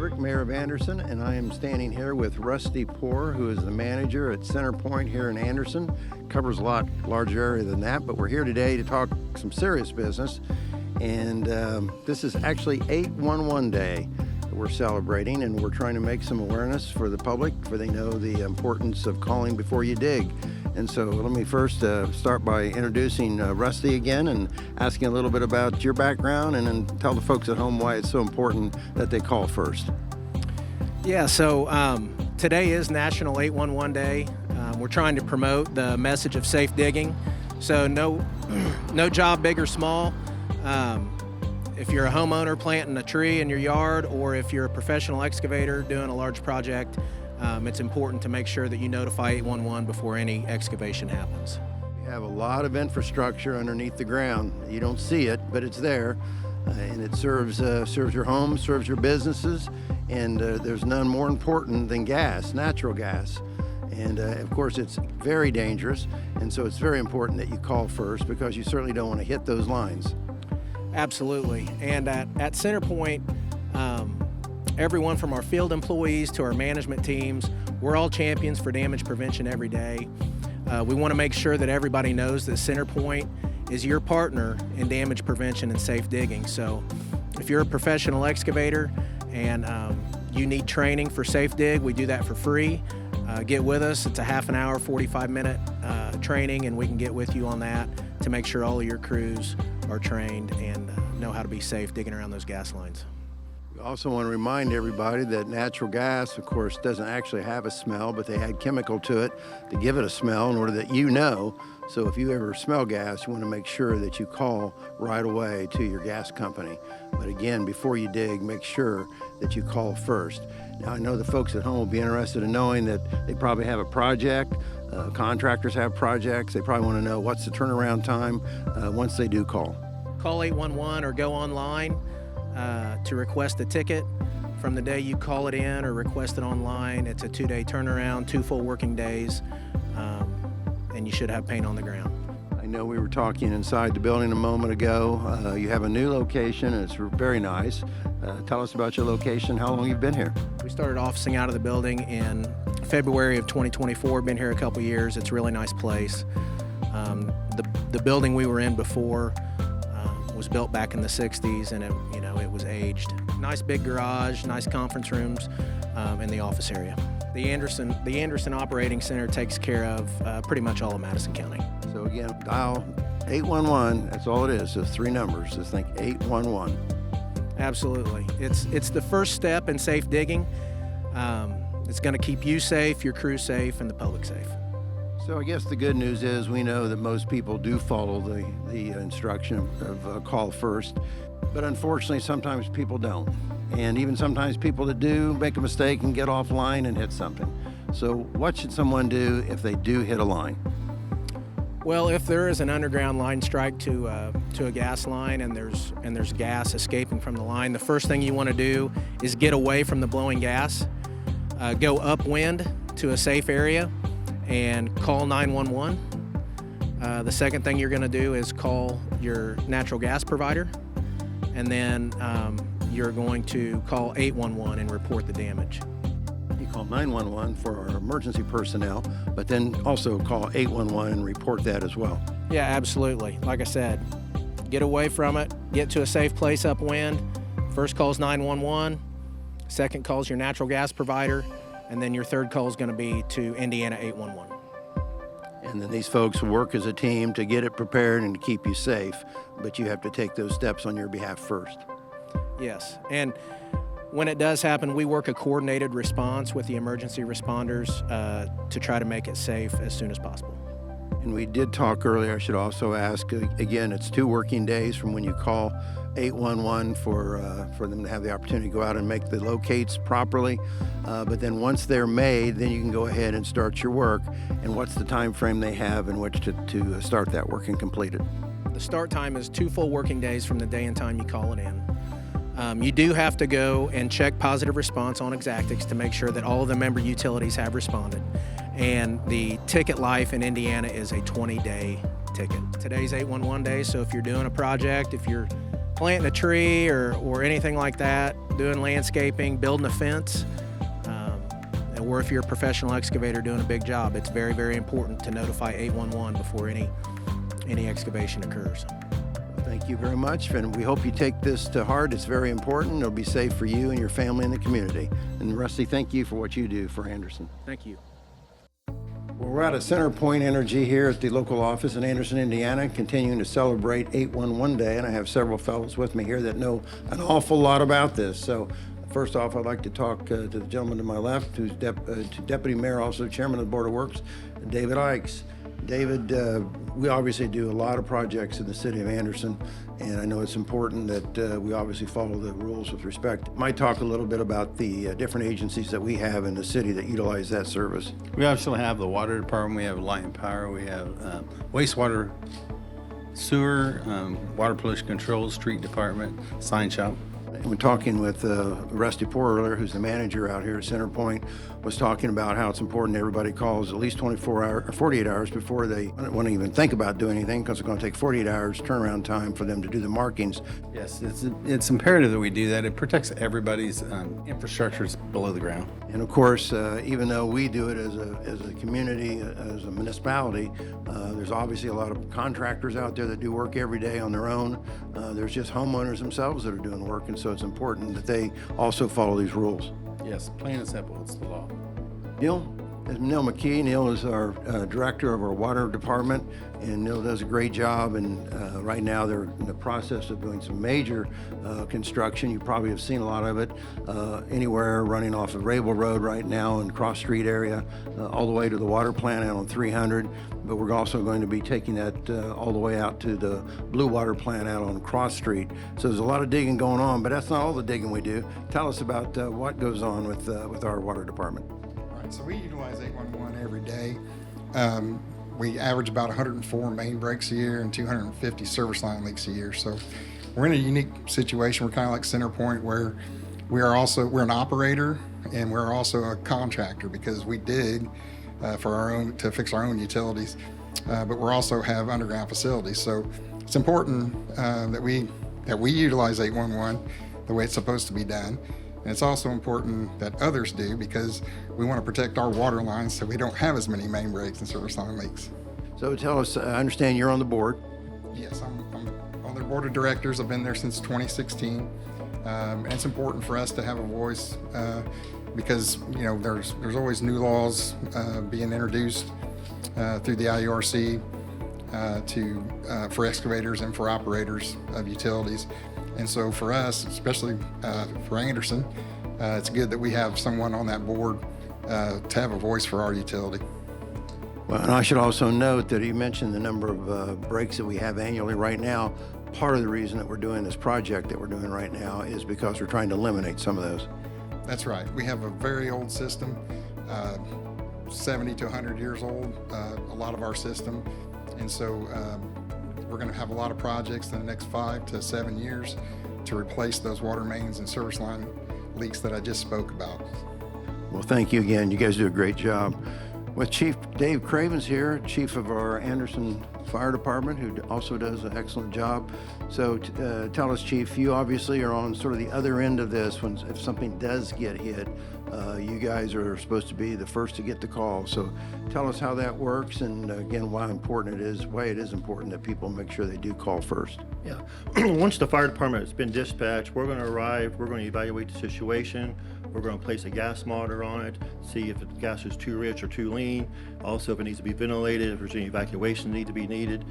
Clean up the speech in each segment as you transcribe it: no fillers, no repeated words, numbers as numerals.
Broderick, Mayor of Anderson, and I am standing here with Rusty Poore, who is the manager at CenterPoint here in Anderson. Covers a lot larger area than that, but we're here today to talk some serious business. And this is actually 811 Day that we're celebrating, and we're trying to make some awareness for the public, for they know the importance of calling before you dig. And so let me first start by introducing Rusty again and asking a little bit about your background, and then tell the folks at home why it's so important that they call first. Yeah, so today is National 811 Day. We're trying to promote the message of safe digging. So no job big or small. If you're a homeowner planting a tree in your yard, or if you're a professional excavator doing a large project, it's important to make sure that you notify 811 before any excavation happens. We have a lot of infrastructure underneath the ground. You don't see it, but it's there, and it serves your home, serves your businesses, and there's none more important than gas, natural gas. And of course, it's very dangerous, and so it's very important that you call first, because you certainly don't want to hit those lines. Absolutely. And at CenterPoint, everyone from our field employees to our management teams, we're all champions for damage prevention every day. We want to make sure that everybody knows that CenterPoint is your partner in damage prevention and safe digging. So if you're a professional excavator and you need training for safe dig, we do that for free. Get with us. It's a half an hour, 45-minute training, and we can get with you on that to make sure all of your crews are trained and know how to be safe digging around those gas lines. We also want to remind everybody that natural gas, of course, doesn't actually have a smell, but they add chemical to it to give it a smell in order that you know. So if you ever smell gas, you want to make sure that you call right away to your gas company. But again, before you dig, make sure that you call first. Now, I know the folks at home will be interested in knowing that they probably have a project. Contractors have projects. They probably want to know what's the turnaround time once they do call. Call 811 or go online to request a ticket. From the day you call it in or request it online, it's a 2-day turnaround, 2 full working days, and you should have paint on the ground. I know we were talking inside the building a moment ago. You have a new location, and it's very nice. Tell us about your location, how long you've been here. We started officing out of the building in February of 2024. Been here a couple years. It's a really nice place. The building we were in before was built back in the 60s, and it was aged. Nice big garage, nice conference rooms in the office area. The Anderson Operating Center takes care of pretty much all of Madison County. So again, dial 811, that's all it is, just 3 numbers. Just think 811. Absolutely. It's the first step in safe digging. It's going to keep you safe, your crew safe, and the public safe. So I guess the good news is we know that most people do follow the instruction of call first, but unfortunately sometimes people don't. And even sometimes people that do make a mistake and get offline and hit something. So what should someone do if they do hit a line? Well, if there is an underground line strike to a gas line and there's gas escaping from the line, the first thing you want to do is get away from the blowing gas, go upwind to a safe area, and call 911. The second thing you're going to do is call your natural gas provider, and then you're going to call 811 and report the damage. You call 911 for our emergency personnel, but then also call 811 and report that as well. Yeah, absolutely. Like I said, get away from it, get to a safe place upwind. First call's 911, second call's your natural gas provider, and then your third call is going to be to Indiana 811. And then these folks work as a team to get it prepared and to keep you safe, but you have to take those steps on your behalf first. Yes, and when it does happen, we work a coordinated response with the emergency responders to try to make it safe as soon as possible. And we did talk earlier, I should also ask, again, it's 2 working days from when you call 811 for them to have the opportunity to go out and make the locates properly. But then once they're made, then you can go ahead and start your work. And what's the time frame they have in which to start that work and complete it? The start time is 2 full working days from the day and time you call it in. You do have to go and check positive response on Exactix to make sure that all of the member utilities have responded. And the ticket life in Indiana is a 20-day ticket. Today's 811 day, so if you're doing a project, if you're planting a tree or anything like that, doing landscaping, building a fence, or if you're a professional excavator doing a big job, it's very, very important to notify 811 before any excavation occurs. Thank you very much, and we hope you take this to heart. It's very important. It'll be safe for you and your family and the community. And Rusty, thank you for what you do for Anderson. Thank you. Well, we're out at CenterPoint Energy here at the local office in Anderson, Indiana, continuing to celebrate 811 Day, and I have several fellows with me here that know an awful lot about this. So first off, I'd like to talk to the gentleman to my left, who's Deputy Mayor, also Chairman of the Board of Works, David Ikes. David, we obviously do a lot of projects in the city of Anderson, and I know it's important that we obviously follow the rules with respect. Might talk a little bit about the different agencies that we have in the city that utilize that service. We actually have the water department, we have light and power, we have wastewater, sewer, water pollution control, street department, sign shop. And we're talking with Rusty Poore earlier, who's the manager out here at CenterPoint, was talking about how it's important everybody calls at least 24 hours or 48 hours before they want to even think about doing anything, because it's going to take 48 hours turnaround time for them to do the markings. Yes, it's imperative that we do that. It protects everybody's infrastructures below the ground. And of course, even though we do it as a community, as a municipality, there's obviously a lot of contractors out there that do work every day on their own. There's just homeowners themselves that are doing work, and so it's important that they also follow these rules. Yes, plain and simple, it's the law. Neil McKee. Neil is our director of our water department, and Neil does a great job. And right now they're in the process of doing some major construction. You probably have seen a lot of it anywhere running off of Rabel Road right now in Cross Street area, all the way to the water plant out on 300. But we're also going to be taking that all the way out to the Blue Water plant out on Cross Street. So there's a lot of digging going on, but that's not all the digging we do. Tell us about what goes on with our water department. So we utilize 811 every day. We average about 104 main breaks a year and 250 service line leaks a year. So we're in a unique situation. We're kind of like CenterPoint, where we're an operator and we're also a contractor, because we dig to fix our own utilities, but we also have underground facilities. So it's important that we utilize 811 the way it's supposed to be done. And it's also important that others do, because we want to protect our water lines so we don't have as many main breaks and service line leaks. So tell us, I understand you're on the board. Yes, I'm on the board of directors. I've been there since 2016. And it's important for us to have a voice because there's always new laws being introduced through the IURC for excavators and for operators of utilities. And so for us, especially for Anderson, it's good that we have someone on that board to have a voice for our utility. Well, and I should also note that you mentioned the number of breaks that we have annually right now. Part of the reason that we're doing this project that we're doing right now is because we're trying to eliminate some of those. That's right. We have a very old system, 70 to 100 years old, a lot of our system. And so we're going to have a lot of projects in the next 5 to 7 years to replace those water mains and service line leaks that I just spoke about. Well, thank you again. You guys do a great job. With Chief Dave Cravens here, Chief of our Anderson Fire Department, who also does an excellent job. So tell us, Chief, you obviously are on sort of the other end of this. If something does get hit, you guys are supposed to be the first to get the call. So tell us how that works, and again, why it is important that people make sure they do call first. Yeah. Once the fire department has been dispatched, we're going to arrive, we're going to evaluate the situation. We're going to place a gas monitor on it, see if the gas is too rich or too lean. Also, if it needs to be ventilated, if there's any evacuation need to be needed.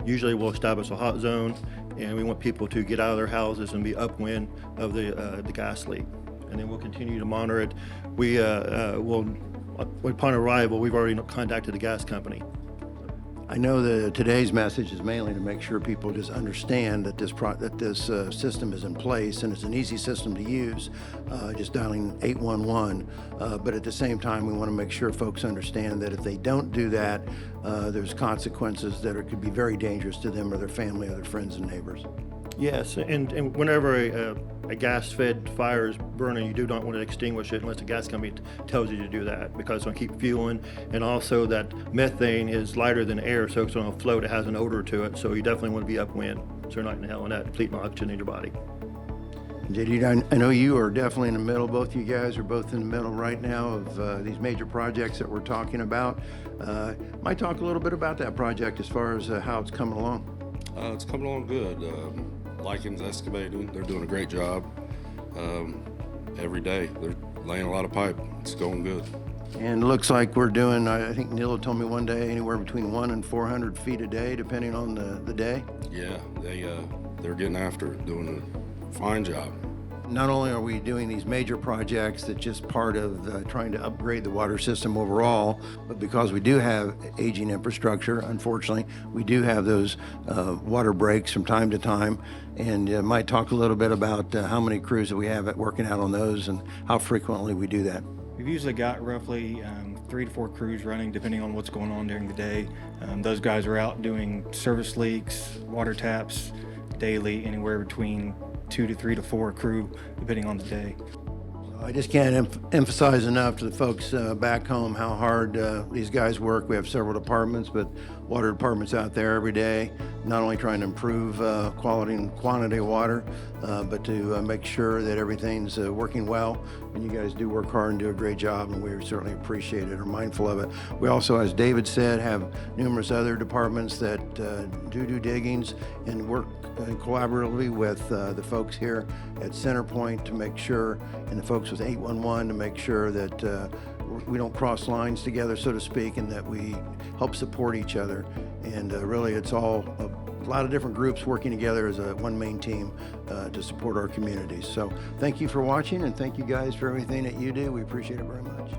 Usually we'll establish a hot zone, and we want people to get out of their houses and be upwind of the gas leak. And then we'll continue to monitor it. Upon arrival, we've already contacted the gas company. I know that today's message is mainly to make sure people just understand that this system is in place, and it's an easy system to use, just dialing 811. But at the same time, we want to make sure folks understand that if they don't do that, there's consequences that could be very dangerous to them or their family or their friends and neighbors. Yes, and whenever a gas-fed fire is burning, you do not want to extinguish it unless the gas company tells you to do that, because it's going to keep fueling, and also that methane is lighter than air, so it's going to float. It has an odor to it, so you definitely want to be upwind, so you're not inhaling that, depleting oxygen in your body. JD, I know you are definitely in the middle. Both of you guys are both in the middle right now of these major projects that we're talking about. Might talk a little bit about that project as far as how it's coming along. It's coming along good. Likens Excavating, they're doing a great job. Every day, they're laying a lot of pipe. It's going good. And it looks like we're doing, I think Neil told me one day, anywhere between 100 and 400 feet a day, depending on the day. Yeah, they're getting after it, doing a fine job. Not only are we doing these major projects that's just part of trying to upgrade the water system overall, but because we do have aging infrastructure, unfortunately, we do have those water breaks from time to time. And might talk a little bit about how many crews that we have working out on those and how frequently we do that. We've usually got roughly 3 to 4 crews running depending on what's going on during the day. Those guys are out doing service leaks, water taps daily, anywhere between 2 to 3 to 4 crew depending on the day. I just can't emphasize enough to the folks back home how hard these guys work. We have several departments, but water departments out there every day, not only trying to improve quality and quantity of water, but to make sure that everything's working well. And you guys do work hard and do a great job, and we certainly appreciate it, are mindful of it. We also, as David said, have numerous other departments that do diggings and work collaboratively with the folks here at CenterPoint to make sure, and the folks with 811 to make sure that we don't cross lines together, so to speak, and that we help support each other. And really, it's all a lot of different groups working together as one main team to support our communities. So thank you for watching, and thank you guys for everything that you do. We appreciate it very much.